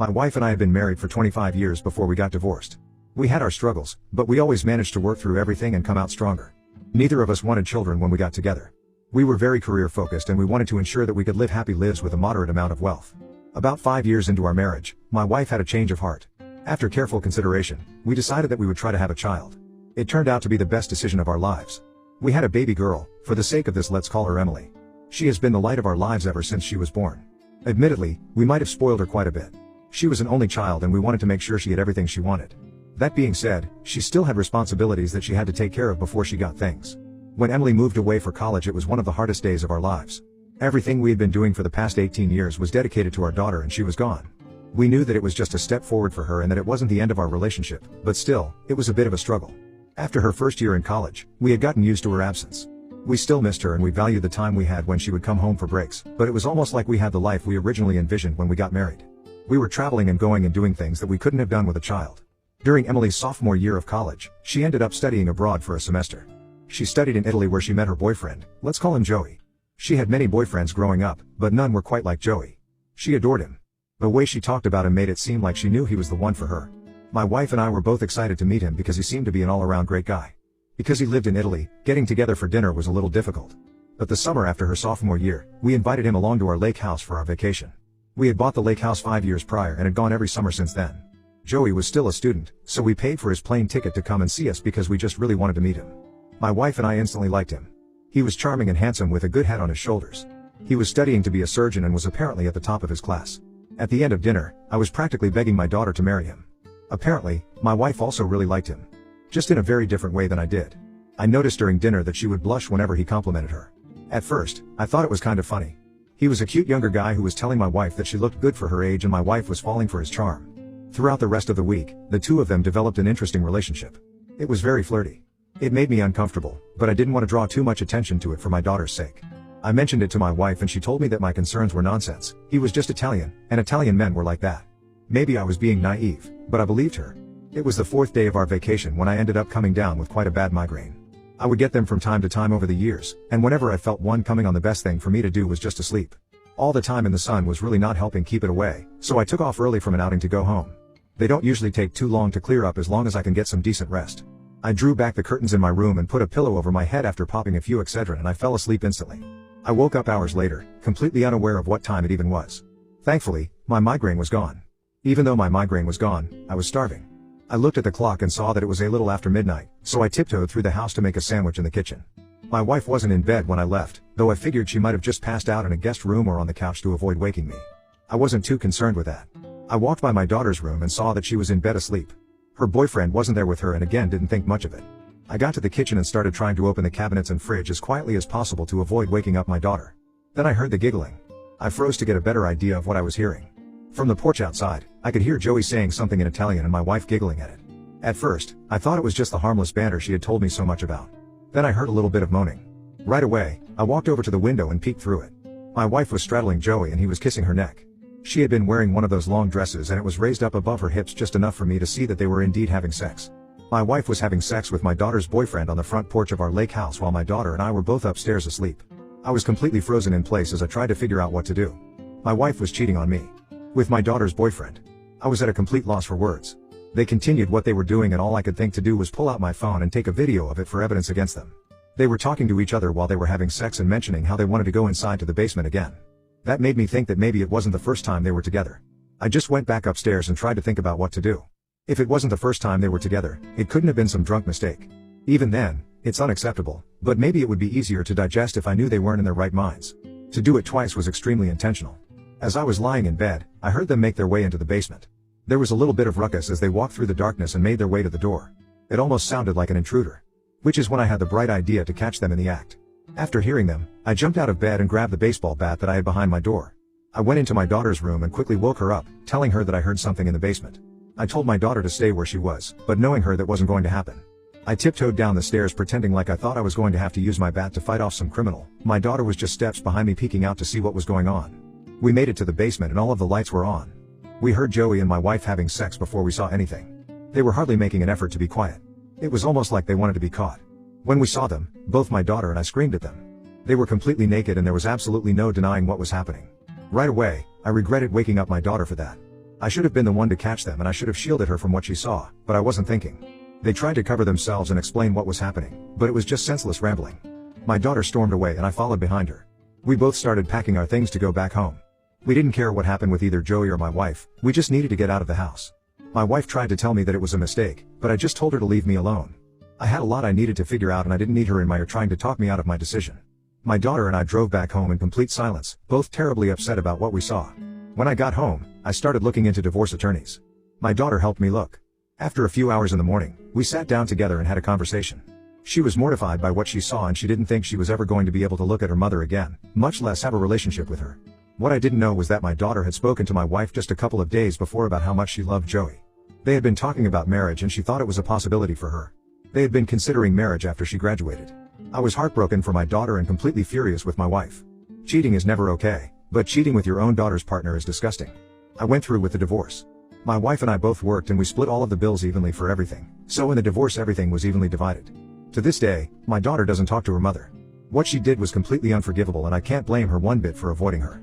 My wife and I had been married for 25 years before we got divorced. We had our struggles, but we always managed to work through everything and come out stronger. Neither of us wanted children when we got together. We were very career focused and we wanted to ensure that we could live happy lives with a moderate amount of wealth. About 5 years into our marriage, my wife had a change of heart. After careful consideration, we decided that we would try to have a child. It turned out to be the best decision of our lives. We had a baby girl. For the sake of this, let's call her Emily. She has been the light of our lives ever since she was born. Admittedly, we might have spoiled her quite a bit. She was an only child and we wanted to make sure she had everything she wanted. That being said, she still had responsibilities that she had to take care of before she got things. When Emily moved away for college, it was one of the hardest days of our lives. Everything we had been doing for the past 18 years was dedicated to our daughter and she was gone. We knew that it was just a step forward for her and that it wasn't the end of our relationship, but still, it was a bit of a struggle. After her first year in college, we had gotten used to her absence. We still missed her and we valued the time we had when she would come home for breaks, but it was almost like we had the life we originally envisioned when we got married. We were traveling and going and doing things that we couldn't have done with a child. During Emily's sophomore year of college, she ended up studying abroad for a semester. She studied in Italy where she met her boyfriend, let's call him Joey. She had many boyfriends growing up, but none were quite like Joey. She adored him. The way she talked about him made it seem like she knew he was the one for her. My wife and I were both excited to meet him because he seemed to be an all-around great guy. Because he lived in Italy, getting together for dinner was a little difficult. But the summer after her sophomore year, we invited him along to our lake house for our vacation. We had bought the lake house 5 years prior and had gone every summer since then. Joey was still a student, so we paid for his plane ticket to come and see us because we just really wanted to meet him. My wife and I instantly liked him. He was charming and handsome with a good head on his shoulders. He was studying to be a surgeon and was apparently at the top of his class. At the end of dinner, I was practically begging my daughter to marry him. Apparently, my wife also really liked him. Just in a very different way than I did. I noticed during dinner that she would blush whenever he complimented her. At first, I thought it was kind of funny. He was a cute younger guy who was telling my wife that she looked good for her age and my wife was falling for his charm. Throughout the rest of the week, the two of them developed an interesting relationship. It was very flirty. It made me uncomfortable, but I didn't want to draw too much attention to it for my daughter's sake. I mentioned it to my wife and she told me that my concerns were nonsense. He was just Italian, and Italian men were like that. Maybe I was being naive, but I believed her. It was the 4th day of our vacation when I ended up coming down with quite a bad migraine. I would get them from time to time over the years, and whenever I felt one coming on, the best thing for me to do was just to sleep. All the time in the sun was really not helping keep it away, so I took off early from an outing to go home. They don't usually take too long to clear up as long as I can get some decent rest. I drew back the curtains in my room and put a pillow over my head after popping a few Excedrin and I fell asleep instantly. I woke up hours later, completely unaware of what time it even was. Thankfully, my migraine was gone. Even though my migraine was gone, I was starving. I looked at the clock and saw that it was a little after midnight, so I tiptoed through the house to make a sandwich in the kitchen. My wife wasn't in bed when I left, though I figured she might have just passed out in a guest room or on the couch to avoid waking me. I wasn't too concerned with that. I walked by my daughter's room and saw that she was in bed asleep. Her boyfriend wasn't there with her and again didn't think much of it. I got to the kitchen and started trying to open the cabinets and fridge as quietly as possible to avoid waking up my daughter. Then I heard the giggling. I froze to get a better idea of what I was hearing. From the porch outside, I could hear Joey saying something in Italian and my wife giggling at it. At first, I thought it was just the harmless banter she had told me so much about. Then I heard a little bit of moaning. Right away, I walked over to the window and peeked through it. My wife was straddling Joey and he was kissing her neck. She had been wearing one of those long dresses and it was raised up above her hips just enough for me to see that they were indeed having sex. My wife was having sex with my daughter's boyfriend on the front porch of our lake house while my daughter and I were both upstairs asleep. I was completely frozen in place as I tried to figure out what to do. My wife was cheating on me. With my daughter's boyfriend. I was at a complete loss for words. They continued what they were doing and all I could think to do was pull out my phone and take a video of it for evidence against them. They were talking to each other while they were having sex and mentioning how they wanted to go inside to the basement again. That made me think that maybe it wasn't the first time they were together. I just went back upstairs and tried to think about what to do. If it wasn't the first time they were together, it couldn't have been some drunk mistake. Even then, it's unacceptable, but maybe it would be easier to digest if I knew they weren't in their right minds. To do it twice was extremely intentional. As I was lying in bed, I heard them make their way into the basement. There was a little bit of ruckus as they walked through the darkness and made their way to the door. It almost sounded like an intruder. Which is when I had the bright idea to catch them in the act. After hearing them, I jumped out of bed and grabbed the baseball bat that I had behind my door. I went into my daughter's room and quickly woke her up, telling her that I heard something in the basement. I told my daughter to stay where she was, but knowing her that wasn't going to happen. I tiptoed down the stairs pretending like I thought I was going to have to use my bat to fight off some criminal. My daughter was just steps behind me peeking out to see what was going on. We made it to the basement and all of the lights were on. We heard Joey and my wife having sex before we saw anything. They were hardly making an effort to be quiet. It was almost like they wanted to be caught. When we saw them, both my daughter and I screamed at them. They were completely naked and there was absolutely no denying what was happening. Right away, I regretted waking up my daughter for that. I should have been the one to catch them and I should have shielded her from what she saw, but I wasn't thinking. They tried to cover themselves and explain what was happening, but it was just senseless rambling. My daughter stormed away and I followed behind her. We both started packing our things to go back home. We didn't care what happened with either Joey or my wife, we just needed to get out of the house. My wife tried to tell me that it was a mistake, but I just told her to leave me alone. I had a lot I needed to figure out and I didn't need her in my ear trying to talk me out of my decision. My daughter and I drove back home in complete silence, both terribly upset about what we saw. When I got home, I started looking into divorce attorneys. My daughter helped me look. After a few hours in the morning, we sat down together and had a conversation. She was mortified by what she saw and she didn't think she was ever going to be able to look at her mother again, much less have a relationship with her. What I didn't know was that my daughter had spoken to my wife just a couple of days before about how much she loved Joey. They had been talking about marriage and she thought it was a possibility for her. They had been considering marriage after she graduated. I was heartbroken for my daughter and completely furious with my wife. Cheating is never okay, but cheating with your own daughter's partner is disgusting. I went through with the divorce. My wife and I both worked and we split all of the bills evenly for everything, so in the divorce everything was evenly divided. To this day, my daughter doesn't talk to her mother. What she did was completely unforgivable and I can't blame her one bit for avoiding her.